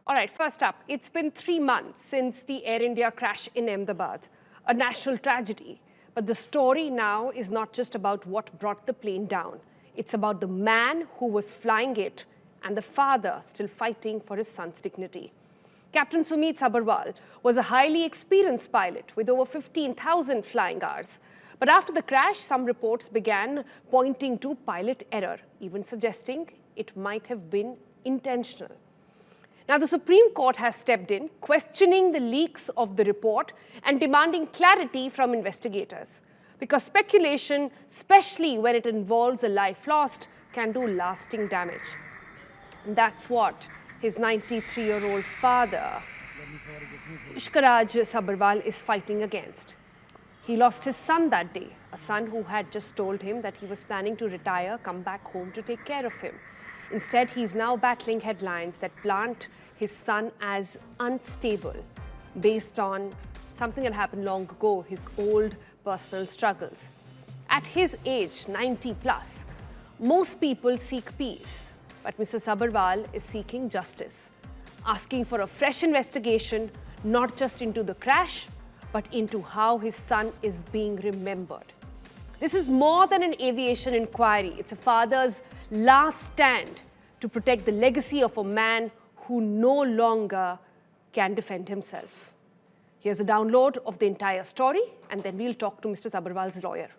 All right, first up, it's been 3 months since the Air India crash in Ahmedabad, a national tragedy. But the story now is not just about what brought the plane down. It's about the man who was flying it and the father still fighting for his son's dignity. Captain Sumit Sabarwal was a highly experienced pilot with over 15,000 flying hours. But after the crash, some reports began pointing to pilot error, even suggesting it might have been intentional. Now, the Supreme Court has stepped in, questioning the leaks of the report and demanding clarity from investigators. Because speculation, especially when it involves a life lost, can do lasting damage. And that's what his 93-year-old father, Ishkaraj Sabarwal, is fighting against. He lost his son that day, a son who had just told him that he was planning to retire, come back home to take care of him. Instead, he's now battling headlines that plant his son as unstable based on something that happened long ago, his old personal struggles. At his age, 90 plus, most people seek peace, but Mr. Sabarwal is seeking justice, asking for a fresh investigation, not just into the crash, but into how his son is being remembered. This is more than an aviation inquiry. It's a father's last stand to protect the legacy of a man who no longer can defend himself. Here's a download of the entire story, and then we'll talk to Mr. Sabarwal's lawyer.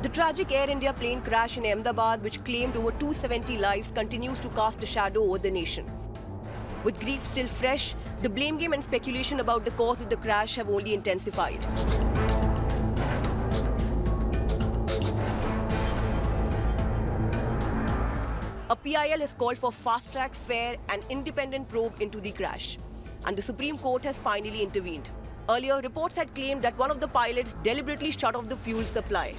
The tragic Air India plane crash in Ahmedabad, which claimed over 270 lives, continues to cast a shadow over the nation. With grief still fresh, the blame game and speculation about the cause of the crash have only intensified. A PIL has called for fast-track, fair and independent probe into the crash. And the Supreme Court has finally intervened. Earlier, reports had claimed that one of the pilots deliberately shut off the fuel supply.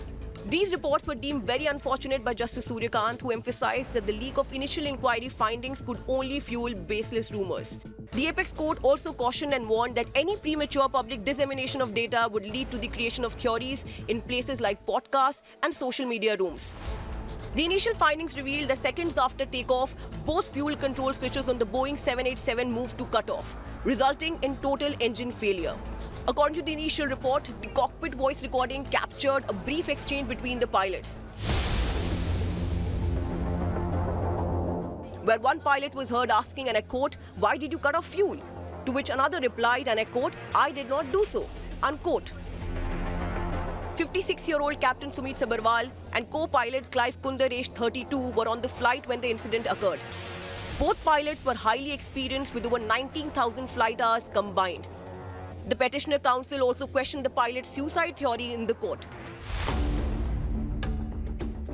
These reports were deemed very unfortunate by Justice Suryakant, who emphasized that the leak of initial inquiry findings could only fuel baseless rumors. The Apex Court also cautioned and warned that any premature public dissemination of data would lead to the creation of theories in places like podcasts and social media rooms. The initial findings revealed that seconds after takeoff, both fuel control switches on the Boeing 787 moved to cut off, resulting in total engine failure. According to the initial report, the cockpit voice recording captured a brief exchange between the pilots, where one pilot was heard asking, and I quote, "Why did you cut off fuel?" To which another replied, and I quote, "I did not do so," unquote. 56-year-old Captain Sumit Sabarwal and co-pilot Clive Kunder, aged 32, were on the flight when the incident occurred. Both pilots were highly experienced with over 19,000 flight hours combined. The petitioner counsel also questioned the pilot's suicide theory in the court.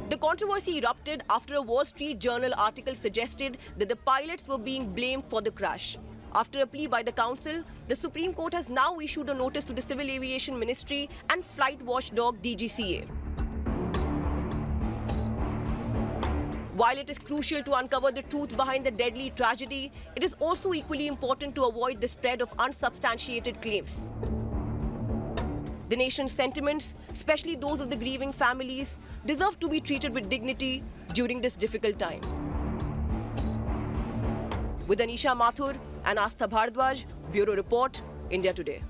The controversy erupted after a Wall Street Journal article suggested that the pilots were being blamed for the crash. After a plea by the council, the Supreme Court has now issued a notice to the Civil Aviation Ministry and flight watchdog DGCA. While it is crucial to uncover the truth behind the deadly tragedy, it is also equally important to avoid the spread of unsubstantiated claims. The nation's sentiments, especially those of the grieving families, deserve to be treated with dignity during this difficult time. With Anisha Mathur and Astha Bhardwaj, Bureau Report, India Today.